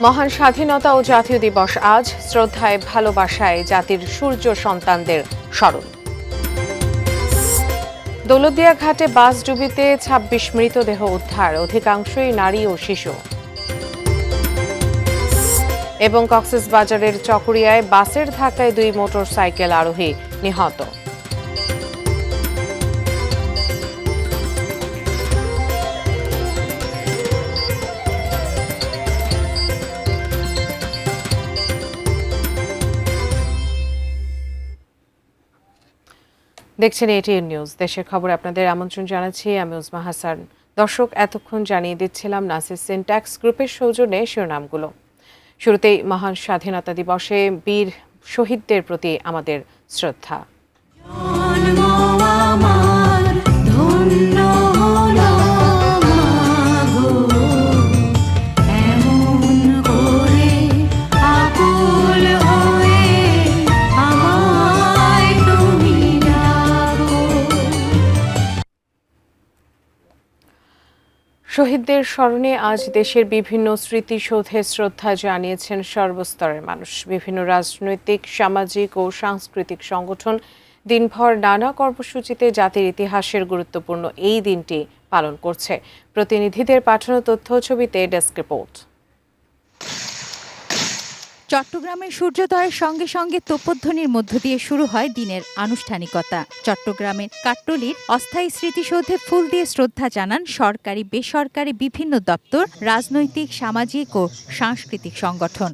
মহান স্বাধীনতা ও জাতীয় দিবস আজ শ্রদ্ধায় ভালোবাসায় জাতির সূর্য সন্তানদের স্মরণ। দৌলতদিয়া ঘাটে বাস ডুবিতে ২৬ মৃতদেহ উদ্ধার, অধিকাংশই নারী ও শিশু। এবং কক্সবাজারের চকরিয়ায় বাসের ধাক্কায় ২ মোটরসাইকেল আরোহী নিহত। দেখছেন এটিএন নিউজ। দেশের খবর আপনাদের আমন্ত্রণ জানাচ্ছি, আমি উজমা হাসান। দর্শক, এতক্ষণ জানিয়ে দিচ্ছিলাম নাসির সিনট্যাক্স গ্রুপের সৌজন্যে শিরোনামগুলো। শুরুতেই মহান স্বাধীনতা দিবসে বীর শহীদদের প্রতি আমাদের শ্রদ্ধা। শহীদদের স্মরণে আজ দেশের বিভিন্ন স্মৃতিসৌধে শ্রদ্ধা জানিয়েছেন সর্বস্তরের মানুষ। বিভিন্ন রাজনৈতিক, সামাজিক ও সাংস্কৃতিক সংগঠন দিনভর নানা কর্মসূচিতে জাতির ইতিহাসের গুরুত্বপূর্ণ এই দিনটি পালন করছে। প্রতিনিধিদের পাঠানো তথ্য ছবিতে ডেস্ক রিপোর্ট। চট্টগ্রামের সূর্যোদয়ের সঙ্গে সঙ্গে তোপধ্বনির মধ্য দিয়ে শুরু হয় দিনের আনুষ্ঠানিকতা। চট্টগ্রামের কাট্টলির অস্থায়ী স্মৃতিসৌধে ফুল দিয়ে শ্রদ্ধা জানান সরকারি, বেসরকারি বিভিন্ন দপ্তর, রাজনৈতিক, সামাজিক ও সাংস্কৃতিক সংগঠন।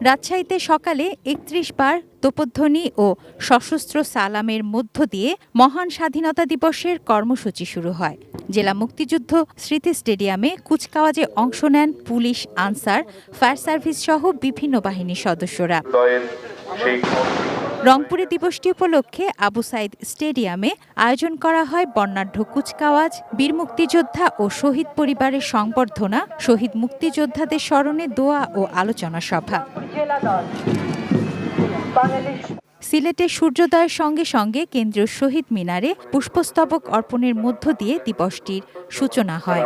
রাজশাহীতে সকালে ৩১ বার তোপধ্বনি ও সশস্ত্র সালামের মধ্য দিয়ে মহান স্বাধীনতা দিবসের কর্মসূচি শুরু হয়। জেলা মুক্তিযুদ্ধ স্মৃতি স্টেডিয়ামে কুচকাওয়াজে অংশ নেন পুলিশ, আনসার, ফায়ার সার্ভিস সহ বিভিন্ন বাহিনীর সদস্যরা। রংপুরে দিবসটি উপলক্ষে আবু সাইদ স্টেডিয়ামে আয়োজন করা হয় বর্ণাঢ্য কুচকাওয়াজ, বীর মুক্তিযোদ্ধা ও শহীদ পরিবারের সংবর্ধনা, শহীদ মুক্তিযোদ্ধাদের স্মরণে দোয়া ও আলোচনা সভা। সিলেটে সূর্যোদয়ের সঙ্গে সঙ্গে কেন্দ্রীয় শহীদ মিনারে পুষ্পস্তবক অর্পণের মধ্য দিয়ে দিবসটির সূচনা হয়।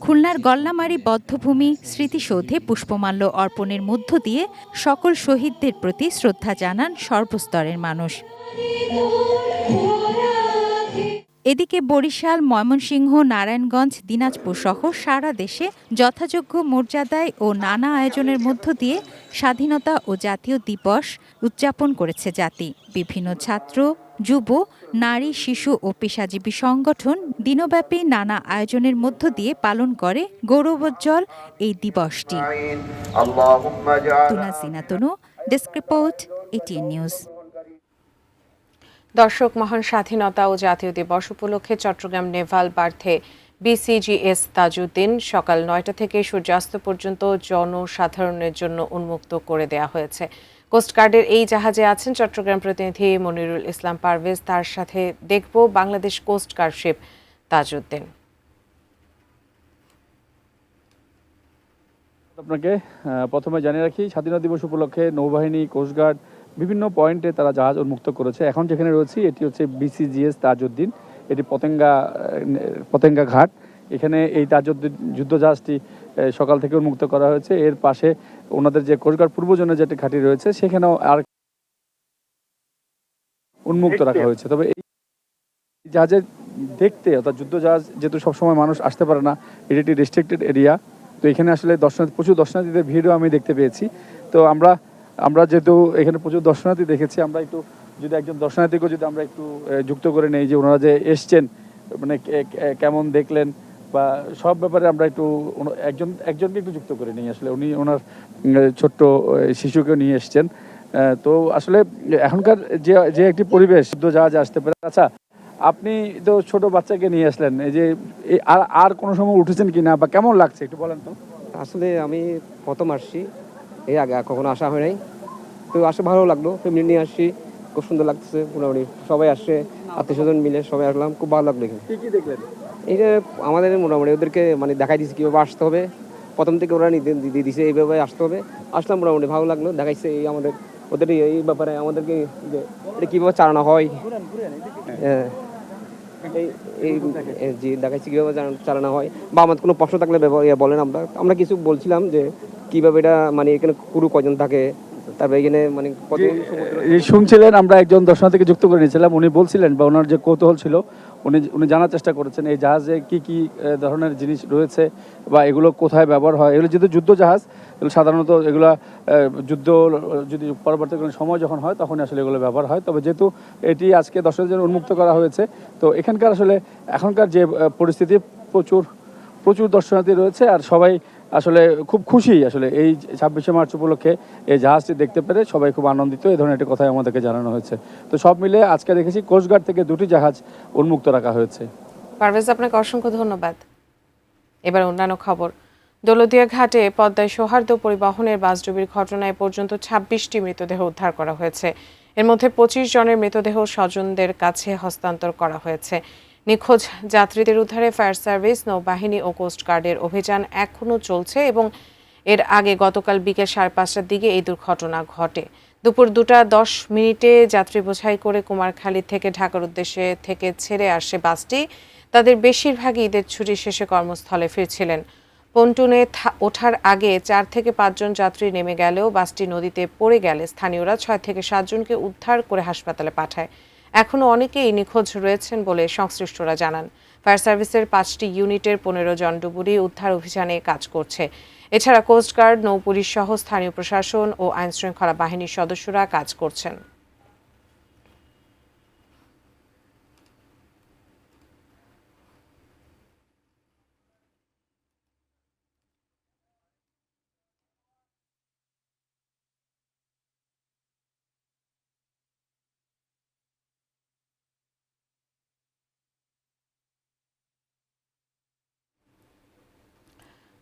খুলনার গল্লামারী বধ্যভূমি স্মৃতিসৌধে পুষ্পমাল্য অর্পণের মধ্য দিয়ে সকল শহীদদের প্রতি শ্রদ্ধা জানান সর্বস্তরের মানুষ। এদিকে বরিশাল, ময়মনসিংহ, নারায়ণগঞ্জ, দিনাজপুর সহ সারা দেশে যথাযোগ্য মর্যাদায় ও নানা আয়োজনের মধ্য দিয়ে স্বাধীনতা ও জাতীয় দিবস উদযাপন করেছে জাতি। বিভিন্ন ছাত্র, যুব, নারী, শিশু ও পেশাজীবী সংগঠন দিনব্যাপী নানা আয়োজনের মধ্য দিয়ে পালন করে গৌরবোজ্জ্বল এই দিবসটি। Desk report, ATN news. দর্শক, মহান স্বাধীনতা ও জাতীয় দিবস উপলক্ষে চট্টগ্রাম নেভাল বার্থে বিসিজিএস তাজউদ্দিন সকাল ৯টা থেকে সূর্যাস্ত পর্যন্ত জনসাধারণের জন্য উন্মুক্ত করে দেওয়া হয়েছে। কোস্টগার্ডের এই জাহাজে আছেন চট্টগ্রাম প্রতিনিধি মনিরুল ইসলাম পারভেজ। তার সাথে দেখব বাংলাদেশ কোস্টগার্ড শিপ তাজউদ্দিন। আপনাকে প্রথমে জানিয়ে রাখি, স্বাধীনতা দিবস উপলক্ষে নৌবাহিনী, কোস্টগার্ড বিভিন্ন পয়েন্টে তারা জাহাজ উন্মুক্ত করেছে। এখন যেখানে রয়েছি এটি হচ্ছে বিসিজিএস তাজউদ্দিন, এটি পতেঙ্গা ঘাট। এখানে এই তাজউদ্দিন যুদ্ধ জাহাজটি সকাল থেকে উন্মুক্ত করা হয়েছে। এর পাশে ওনাদের যে কোস্টগার্ড পূর্বজনের যেটি ঘাঁটি রয়েছে সেখানেও আর উন্মুক্ত রাখা হয়েছে। তবে এই জাহাজে দেখতে, অর্থাৎ যুদ্ধ জাহাজ যেহেতু সবসময় মানুষ আসতে পারে না, এটি একটি রেস্ট্রিক্টেড এরিয়া, তো এখানে আসলে প্রচুর দর্শনার্থীদের ভিড়ও আমি দেখতে পেয়েছি। তো আমরা যেহেতু এখানে প্রচুর দর্শনার্থী দেখেছি, আমরা একটু যদি একজন দর্শনার্থীকে যদি আমরা একটু যুক্ত করে নেই যে ওনারা যে এসছেন, মানে কেমন দেখলেন বা সব ব্যাপারে আমরা একটু একজনকে একটু যুক্ত করে নিই। আসলে উনি ওনার ছোট্ট শিশুকেও নিয়ে এসছেন। তো আসলে এখনকার যে একটি পরিবেশ, যুদ্ধ জাহাজ আসতে পারে। আচ্ছা, আপনি তো ছোট বাচ্চাকে নিয়ে আসলেন, এই যে আর কোনো সময় উঠেছেন কিনা বা কেমন লাগছে একটু বলেন তো। আসলে আমি প্রথম আসছি, এই আগে কখনো আসা হয় নাই, তো আসে ভালো লাগলো। ফ্যামিলি নিয়ে আসছি, খুব সুন্দর লাগতেছে। মোটামুটি সবাই আসছে, আত্মীয় স্বজন মিলে সবাই আসলাম, খুব ভালো লাগলো। এখানে কি দেখলেন? এটা আমাদের মোটামুটি ওদেরকে মানে দেখাই দিচ্ছে কীভাবে আসতে হবে, প্রথম থেকে ওরা দিয়ে দিছে এইভাবে আসতে হবে। আসলাম, মোটামুটি ভালো লাগলো, দেখাইছে এই ওদের এই ব্যাপারে আমাদেরকে যে এটা কীভাবে চালানো হয়। হ্যাঁ, এই এই জি দেখাচ্ছি কীভাবে চালানো হয়, বা আমাদের কোনো প্রশ্ন থাকলে বলেন। আমরা কিছু বলছিলাম যে কীভাবে এটা মানে এখানে ক্রু কয়জন থাকে, তারপরে এখানে মানে জি, কতজন সমুদ্র এই শুনছিলেন, আমরা একজন দর্শনার্থীকে যুক্ত করে নিয়েছিলাম, উনি বলছিলেন বা ওনার যে কৌতূহল ছিল উনি উনি জানার চেষ্টা করেছেন এই জাহাজে কি কি ধরনের জিনিস রয়েছে বা এগুলো কোথায় ব্যবহার হয়। এগুলো যেহেতু যুদ্ধ জাহাজ, এগুলো সাধারণত এগুলো যুদ্ধ যদি পরবর্তী কোনো সময় যখন হয় তখন আসলে এগুলো ব্যবহার হয়। তবে যেহেতু এটি আজকে দর্শকদের জন্য উন্মুক্ত করা হয়েছে, তো এখানকার আসলে এখনকার যে পরিস্থিতি, প্রচুর প্রচুর দর্শনার্থী রয়েছে আর সবাই আসলে খুব খুশি আসলে এই 26শে মার্চ উপলক্ষে এই জাহাজটি দেখতে পেরে সবাই খুব আনন্দিত, এই ধরনের একটা কথাই আমাদেরকে জানানো হয়েছে। তো সব মিলে আজকে দেখেছি কোস্টগার্ড থেকে 2টি জাহাজ উন্মুক্ত রাখা হয়েছে। পারভেজ, আপনাকে অসংখ্য ধন্যবাদ। এবার অন্যান্য খবর। দৌলতদিয়া ঘাটে পদ্মায় সৌহার্দ্য পরিবহনের বাসডুবির ঘটনায় পর্যন্ত 26টি মৃতদেহ উদ্ধার করা হয়েছে। এর মধ্যে 25 জনের মৃতদেহ স্বজনদের কাছে হস্তান্তর করা হয়েছে। নিখোঁজ যাত্রীদের উদ্ধারে ফায়ার সার্ভিস, নৌবাহিনী ও কোস্টগার্ডের অভিযান এখনও চলছে এবং এর আগে গতকাল বিকেল 5:30টার দিকে এই দুর্ঘটনা ঘটে। দুপুর 2:10 যাত্রী বোঝাই করে কুমারখালী থেকে ঢাকার উদ্দেশ্যে থেকে ছেড়ে আসে বাসটি। তাদের বেশিরভাগই ঈদের ছুটি শেষে কর্মস্থলে ফিরছিলেন। পন্টুনে ওঠার আগে 4 থেকে 5 জন যাত্রী নেমে গেলেও বাসটি নদীতে পড়ে গেলে স্থানীয়রা 6 থেকে 7 জনকে উদ্ধার করে হাসপাতালে পাঠায়। এখনও অনেকেই নিখোঁজ রয়েছেন বলে সংশ্লিষ্টরা জানান। ফায়ার সার্ভিসের 5টি ইউনিটের 15 জন ডুবুরি উদ্ধার অভিযানে কাজ করছে। এছাড়া কোস্টগার্ড, নৌপুলিশ সহ স্থানীয় প্রশাসন ও আইনশৃঙ্খলা বাহিনীর সদস্যরা কাজ করছেন।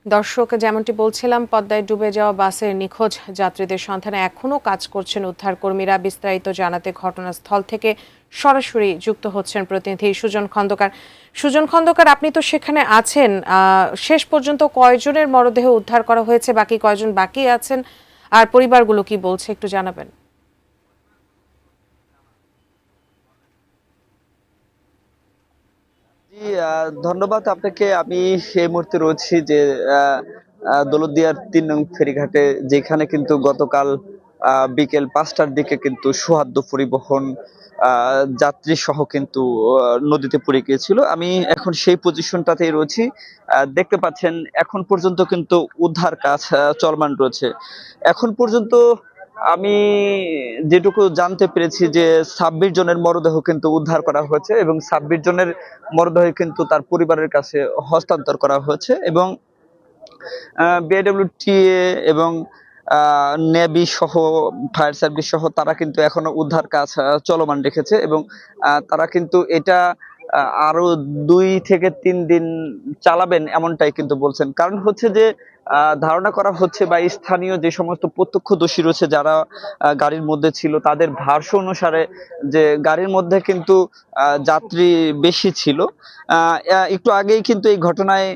দর্শক, যেমনটি বলছিলাম, পদ্মায় ডুবে যাওয়া বাসের নিখোঁজ যাত্রীদের সন্ধানে এখনও কাজ করছেন উদ্ধারকর্মীরা। বিস্তারিত জানাতে ঘটনাস্থল থেকে সরাসরি যুক্ত হচ্ছেন প্রতিনিধি সুজন খন্দকার। সুজন খন্দকার, আপনি তো সেখানে আছেন। শেষ পর্যন্ত কয়জনের মরদেহ উদ্ধার করা হয়েছে, বাকি কয়জন বাকি আছেন, আর পরিবারগুলো কি বলছে একটু জানাবেন? জি, ধন্যবাদ আপনাকে। আমি এই মুহূর্তে রয়েছি যে দৌলতদিয়ার 3 নং ফেরিঘাটে, যেখানে কিন্তু গতকাল বিকেল 5টার দিকে কিন্তু সৌহার্দ্য পরিবহন যাত্রী সহ কিন্তু নদীতে পড়ে গিয়েছিল। আমি এখন সেই পজিশনটাতেই রয়েছি। দেখতে পাচ্ছেন এখন পর্যন্ত কিন্তু উদ্ধার কাজ চলমান রয়েছে। এখন পর্যন্ত আমি যেটুকু জানতে পেরেছি যে 26 জনের মরদেহ কিন্তু উদ্ধার করা হয়েছে এবং 26 জনের মরদেহ কিন্তু তার পরিবারের কাছে হস্তান্তর করা হয়েছে এবং বিআইডব্লিউটিএ এবং নেভি সহ ফায়ার সার্ভিস সহ তারা কিন্তু এখনো উদ্ধার কাজ চলমান রেখেছে এবং তারা কিন্তু এটা আরো 2 থেকে 3 দিন চালাবেন এমনটাই কিন্তু বলছেন। কারণ হচ্ছে যে ধারণা করা হচ্ছে বা স্থানীয় যে সমস্ত প্রত্যক্ষদর্শী রয়েছে যারা গাড়ির মধ্যে ছিল, তাদের ভাষ্য অনুসারে যে গাড়ির মধ্যে কিন্তু যাত্রী বেশি ছিল। একটু আগেই কিন্তু এই ঘটনায়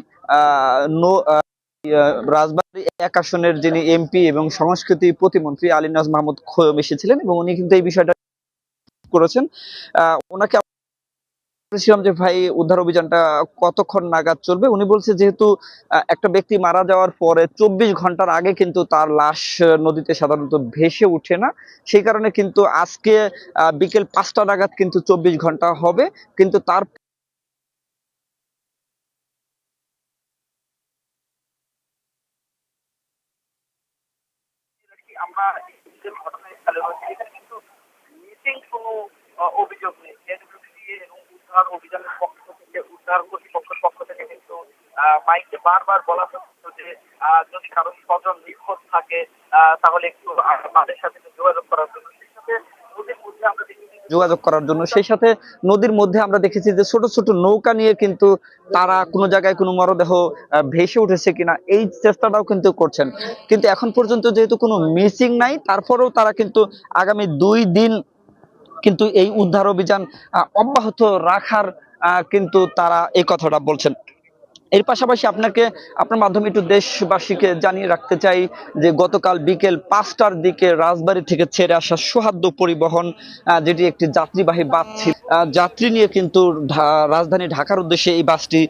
রাজবাড়ী 1 আসনের যিনি এমপি এবং সংস্কৃতি প্রতিমন্ত্রী আলী নওয়াজ মাহমুদ খোয়ম এসেছিলেন এবং উনি কিন্তু এই বিষয়টা করেছেন। ওনাকে বলেছিলাম যে ভাই, উদ্ধার অভিযানটা কতক্ষণ নাগাদ চলবে? উনি বলছে যেহেতু একটা ব্যক্তি মারা যাওয়ার পরে 24 ঘন্টার আগে কিন্তু তার লাশ নদীতে সাধারণত ভেসে উঠে না, সেই কারণে কিন্তু আজকে বিকেল 5টা নাগাদ কিন্তু 24 ঘন্টা হবে, কিন্তু তার আমরা ঘটনাস্থলে রয়েছি, এখানে কিন্তু মিসিং কোনো অভিযোগ নেই। এনডব্লিউসি এবং উদ্ধার অভিযানের পক্ষ থেকে, উদ্ধার কর্তৃপক্ষের পক্ষ থেকে কিন্তু মাইকে বারবার বলা হচ্ছে যে যদি কারো স্বজন নিখোঁজ থাকে তাহলে একটু আমাদের সাথে যোগাযোগ করার জন্য। সেই সাথে নদীর মধ্যে আমরা দেখেছি যে ছোট ছোট নৌকা নিয়ে কিন্তু তারা কোনো জায়গায় কোনো মরদেহ ভেসে উঠেছে কিনা এই চেষ্টাটাও কিন্তু করছেন। কিন্তু এখন পর্যন্ত যেহেতু কোনো মিসিং নাই, তারপরেও তারা কিন্তু আগামী 2 দিন কিন্তু এই উদ্ধার অভিযান অব্যাহত রাখার কিন্তু তারা এই কথাটা বলছেন। এর পাশাপাশি আপনার মাধ্যমে একটু দেশবাসীকে জানিয়ে রাখতে চাই যে গতকাল বিকেল 5টার দিকে রাজবাড়ী থেকে ছেড়ে আসা সৌহার্দ্য পরিবহন, যেটি একটি যাত্রীবাহী বাস ছিল, যাত্রী নিয়ে কিন্তু রাজধানী ঢাকার উদ্দেশ্যে এই বাসটি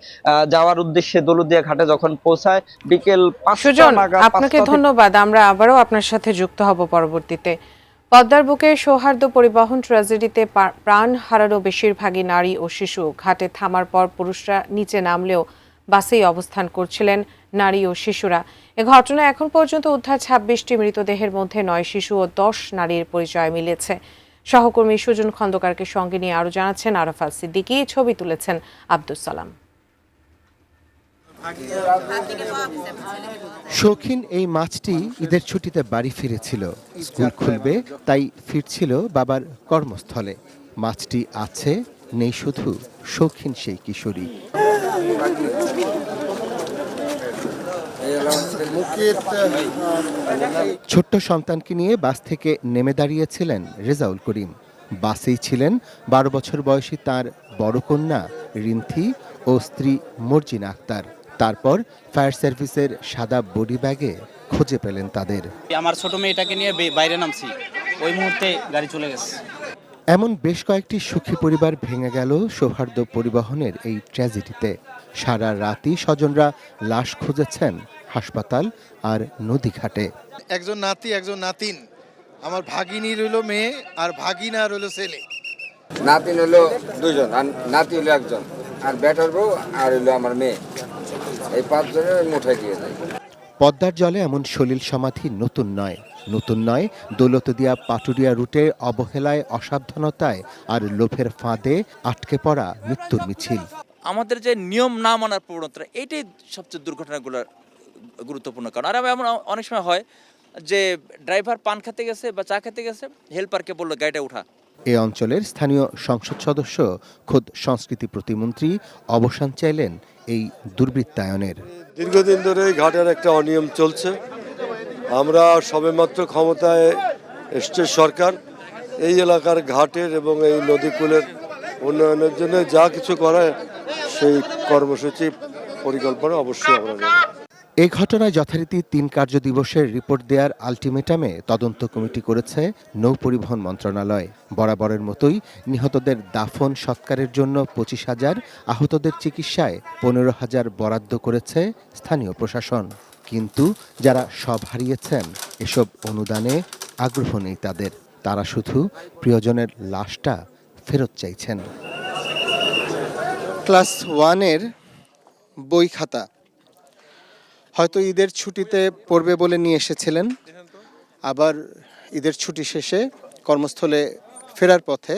যাওয়ার উদ্দেশ্যে দৌলতদিয়া ঘাটে যখন পৌঁছায় বিকেল 5টা সুজন, নাগাদ। আপনাকে ধন্যবাদ। আমরা আবারও আপনার সাথে যুক্ত হব পরবর্তীতে। পদ্মার বুকে সৌহার্দ্য পরিবহন ট্র্যাজেডিতে প্রাণ হারানো বেশিরভাগই নারী ও শিশু। ঘাটে থামার পর পুরুষরা নিচে নামলেও বাসেই অবস্থান করছিলেন নারী ও শিশুরা। এ ঘটনায় এখন পর্যন্ত উদ্ধার 26টি মৃতদেহের মধ্যে 9 শিশু ও 10 নারীর পরিচয় মিলেছে। সহকর্মী সুজন খন্দকারকে সঙ্গে নিয়ে আরো জানাচ্ছেন আরাফাত সিদ্দিকী, ছবি তুলেছেন আব্দুস সালাম। শৌখিন এই মাছটি ঈদের ছুটিতে বাড়ি ফিরেছিল। স্কুল খুলবে তাই ফিরছিল বাবার কর্মস্থলে। মাছটি আছে, নেই শুধু শৌখিন সেই কিশোরী। ছোট্ট সন্তানকে নিয়ে বাস থেকে নেমে দাঁড়িয়েছিলেন রেজাউল করিম। বাসেই ছিলেন 12 বছর বয়সী তার বড় কন্যা রিন্থি ও স্ত্রী মর্জিনা আক্তার। তারপর ফায়ার সার্ভিসের সাদা বডি ব্যাগে খুঁজে পেলেন তাদের। আমার ছোট মেয়েটাকে নিয়ে বাইরে নামছি, ওই মুহূর্তে গাড়ি চলে গেছে। এমন বেশ কয়েকটি সুখী পরিবার ভেঙে গেল সৌহার্দ্য পরিবহনের এই ট্র্যাজেডিতে। সারা রাতই স্বজনরা লাশ খুঁজেছেন হাসপাতাল আর নদীঘাটে। একজন নাতি একজন নাতিন, আমার ভাগিনী রইল মেয়ে আর ভাগিনা রইল ছেলে। নাতিন হলো 2জন আর নাতি হলো 1জন, আর বেটার বউ আর হলো আমার মেয়ে। এই 5 জনের মুঠায় দিয়ে যায়। পদ্মার জলে এমন সলিল সমাধি নতুন নয় দৌলতদিয়া পাটুরিয়া রুটে অবহেলায়, অসাবধানতায় আর লোভের ফাঁদে আটকে পড়া মৃত্যুর মিছিল। আমাদের যে নিয়ম না মানার প্রবণতা, এটাই সবচেয়ে দুর্ঘটনাগুলোর গুরুত্বপূর্ণ কারণ। আর এমন অনেক সময় হয় যে ড্রাইভার পান খেতে গেছে বা চা খেতে গেছে, হেল্পারকে বললো গাড়িটা উঠা। এ অঞ্চলের স্থানীয় সংসদ সদস্য খোদ সংস্কৃতি প্রতিমন্ত্রী অবসান চাইলেন এই দুর্বৃত্তায়নের। দীর্ঘদিন ধরে এই ঘাটের একটা অনিয়ম চলছে। আমরা সবেমাত্র ক্ষমতায় এসছে সরকার। এই এলাকার ঘাটের এবং এই নদীকূলের উন্নয়নের জন্য যা কিছু করে সেই কর্মসূচি পরিকল্পনা অবশ্যই আমরা নেব। এই ঘটনায় যথারীতি 3 কার্য দিবসের রিপোর্ট দেওয়ার আলটিমেটামে তদন্ত কমিটি করেছে নৌ পরিবহন মন্ত্রণালয়। বরাবরের মতোই নিহতদের দাফন সৎকারের জন্য 25,000, আহতদের চিকিৎসায় 15,000 বরাদ্দ করেছে স্থানীয় প্রশাসন। কিন্তু যারা সব হারিয়েছেন, এসব অনুদানে আগ্রহ নেই তাদের। তারা শুধু প্রিয়জনের লাশটা ফেরত চাইছেন। ক্লাস 1-এর বই খাতা হয়তো ঈদের ছুটিতে পড়বে বলে নিয়ে এসেছিলেন, আবার ঈদের ছুটি শেষে কর্মস্থলে ফেরার পথে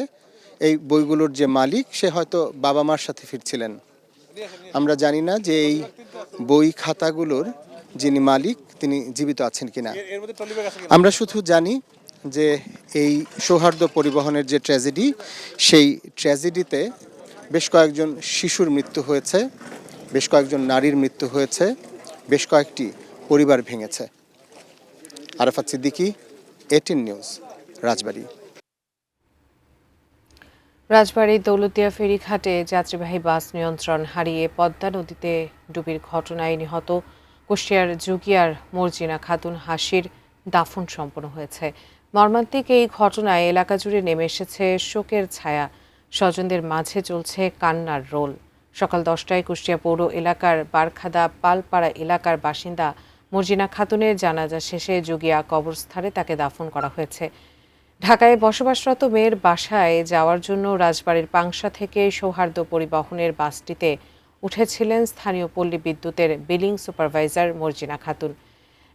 এই বইগুলোর যে মালিক, সে হয়তো বাবা মার সাথে ফিরছিলেন। আমরা জানি না যে এই বই খাতাগুলোর যিনি মালিক তিনি জীবিত আছেন কিনা। আমরা শুধু জানি যে এই সৌহার্দ্য পরিবহনের যে ট্র্যাজেডি, সেই ট্র্যাজেডিতে বেশ কয়েকজন শিশুর মৃত্যু হয়েছে, বেশ কয়েকজন নারীর মৃত্যু হয়েছে, বেশ কয়েকটি পরিবার ভেঙেছে। আরাফাত সিদ্দিকী, 18 নিউজ, রাজবাড়ী। রাজবাড়ীর দৌলতদিয়া ফেরিঘাটে যাত্রীবাহী বাস নিয়ন্ত্রণ হারিয়ে পদ্মা নদীতে ডুবির ঘটনায় নিহত কুষ্টিয়ার জুগিয়ার মর্জিনা খাতুন হাসির দাফন সম্পন্ন হয়েছে। মর্মান্তিক এই ঘটনায় এলাকা জুড়ে নেমে এসেছে শোকের ছায়া। স্বজনদের মাঝে চলছে কান্নার রোল। সকাল 10টায় কুষ্টিয়া পৌর এলাকার বারখাদা পালপাড়া এলাকার বাসিন্দা মর্জিনা খাতুনের জানাজা শেষে জুগিয়া কবরস্থানে তাকে দাফন করা হয়েছে। ঢাকায় বসবাসরত মেয়ের বাসায় যাওয়ার জন্য রাজবাড়ীর পাংশা থেকে সৌহার্দ্য পরিবহনের বাসটিতে উঠেছিলেন স্থানীয় পল্লী বিদ্যুতের বিলিং সুপারভাইজার মর্জিনা খাতুন।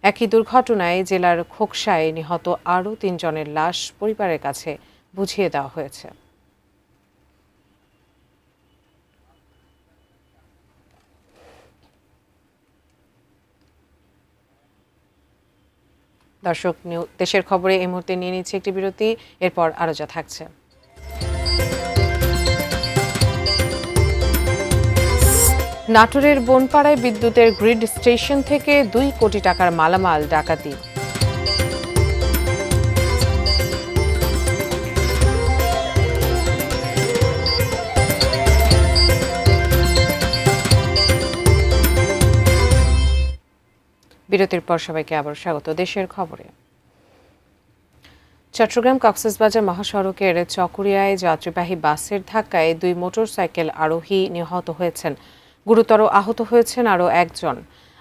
একই দুর্ঘটনায় জেলার খোকসায় নিহত আরও 3 জনের লাশ পরিবারের কাছে বুঝিয়ে দেওয়া হয়েছে। দর্শক, দেশের খবরে এই মুহূর্তে নিয়ে নিচ্ছে একটি বিরতি, এরপর আরো যা থাকছে। নাটোরের বনপাড়ায় বিদ্যুতের গ্রিড স্টেশন থেকে 2 কোটি টাকার মালামাল ডাকাতি। বিরতির পর সবাইকে আবার স্বাগত দেশের খবরে। চট্টগ্রাম কক্সবাজার মহাসড়কের চকরিয়ায় যাত্রীবাহী বাসের ধাক্কায় 2 মোটরসাইকেল আরোহী নিহত হয়েছেন। গুরুতর আহত হয়েছেন আরও একজন।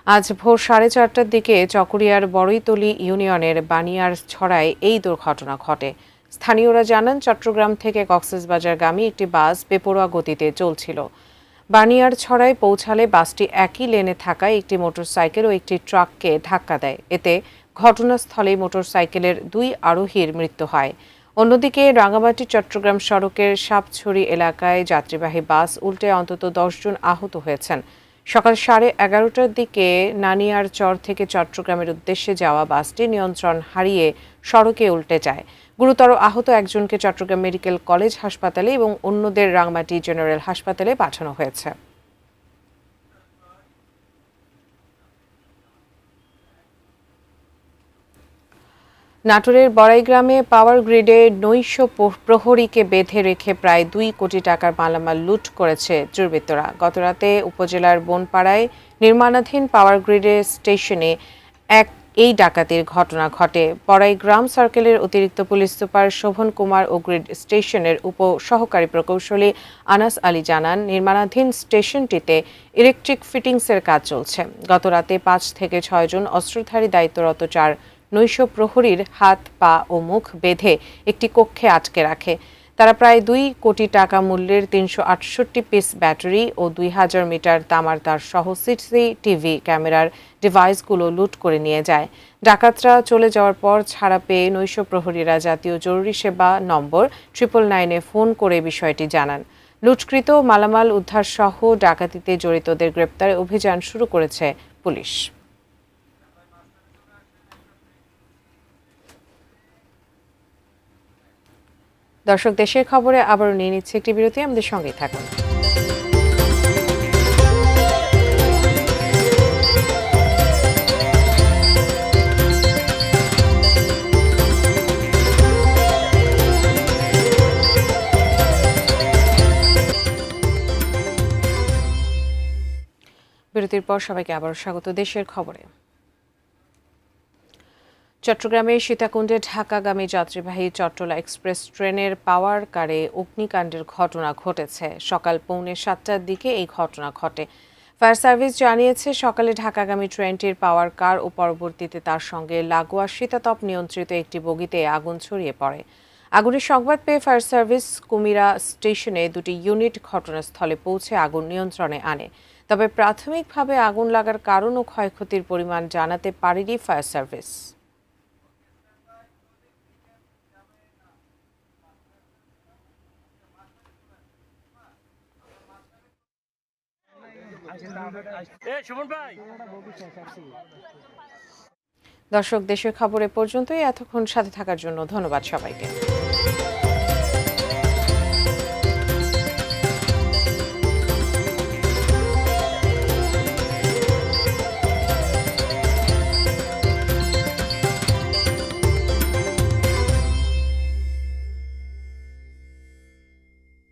আজ ভোর 4:30টার দিকে চকরিয়ার বড়ইতলী ইউনিয়নের বানিয়ার ছড়ায় এই দুর্ঘটনা ঘটে। স্থানীয়রা জানান, চট্টগ্রাম থেকে কক্সবাজারগামী একটি বাস বেপরোয়া গতিতে চলছিল। বানিয়ার ছড়ায় পৌঁছালে বাসটি একই লেনে থাকা একটি মোটরসাইকেল ও একটি ট্রাককে ধাক্কা দেয়। এতে ঘটনাস্থলেই মোটরসাইকেলের 2 আরোহীর মৃত্যু হয়। অন্যদিকে রাঙামাটি চট্টগ্রাম সড়কের সাপছড়ি এলাকায় যাত্রীবাহী বাস উল্টে অন্তত 10 জন আহত হয়েছেন। সকাল 11:30টার দিকে নানিয়ারচর থেকে চট্টগ্রামের উদ্দেশ্যে যাওয়া বাসটি নিয়ন্ত্রণ হারিয়ে সড়কে উল্টে যায়। গুরুতর আহত একজনকে চট্টগ্রাম মেডিকেল কলেজ হাসপাতালে এবং অন্যদের রাঙামাটি জেনারেল হাসপাতালে পাঠানো হয়েছে। নাটোরের বড়াইগ্রামে পাওয়ার গ্রিডে নৈশ প্রহরীকে বেঁধে রেখে প্রায় 2 কোটি টাকার মালামাল লুট করেছে দুর্বৃত্তরা। গতরাতে উপজেলার বনপাড়ায় নির্মাণাধীন পাওয়ার গ্রিডের স্টেশনে এই ডাকাতির ঘটনা ঘটে। বড়াইগ্রাম সার্কেলের অতিরিক্ত পুলিশ সুপার শোভন কুমার ও গ্রিড স্টেশনের সহকারী প্রকৌশলী আনাস আলী জানান, নির্মাণাধীন স্টেশনটিতে ইলেকট্রিক ফিটিংসের কাজ চলছে। গতরাতে 5 থেকে 6 জন অস্ত্রধারী দায়িত্বরত 4 নৈশ প্রহরীর হাত, পা ও মুখ বেঁধে একটি কক্ষে আটকে রাখে। তারা প্রায় 2 কোটি টাকা মূল্যের 368 পিস ব্যাটারি ও 2000 মিটার তামার তার সহ সিসিটিভি ক্যামেরার ডিভাইসগুলো লুট করে নিয়ে যায়। ডাকাতরা চলে যাওয়ার পর ছাড়া পেয়ে নৈশ প্রহরীরা জাতীয় জরুরি সেবা নম্বর 999-এ ফোন করে বিষয়টি জানান। লুটকৃত মালামাল উদ্ধার সহ ডাকাতিতে জড়িতদের গ্রেপ্তারে অভিযান শুরু করেছে পুলিশ। দর্শক, দেশের খবরে আবারও নিয়ে নিচ্ছে একটি বিরতি, আমাদের সঙ্গেই থাকুন। বিরতির পর সবাইকে আবারও স্বাগত দেশের খবরে। চট্টগ্রামের সীতাকুণ্ডে ঢাকাগামী যাত্রীবাহী চট্টলা এক্সপ্রেস ট্রেনের পাওয়ার কারে অগ্নিকাণ্ডের ঘটনা ঘটেছে। সকাল 6:45টার দিকে এই ঘটনা ঘটে। ফায়ার সার্ভিস জানিয়েছে, সকালে ঢাকাগামী ট্রেনটির পাওয়ার কার ও পরবর্তীতে তার সঙ্গে লাগোয়া শীতাতপ নিয়ন্ত্রিত একটি বগিতে আগুন ছড়িয়ে পড়ে। আগুনের সংবাদ পেয়ে ফায়ার সার্ভিস কুমিরা স্টেশনে 2টি ইউনিট ঘটনাস্থলে পৌঁছে আগুন নিয়ন্ত্রণে আনে। তবে প্রাথমিকভাবে আগুন লাগার কারণ ও ক্ষয়ক্ষতির পরিমাণ জানাতে পারেনি ফায়ার সার্ভিস। দর্শক, দেশের খবরে পর্যন্তই। এতক্ষণ সাথে থাকার জন্য ধন্যবাদ সবাইকে।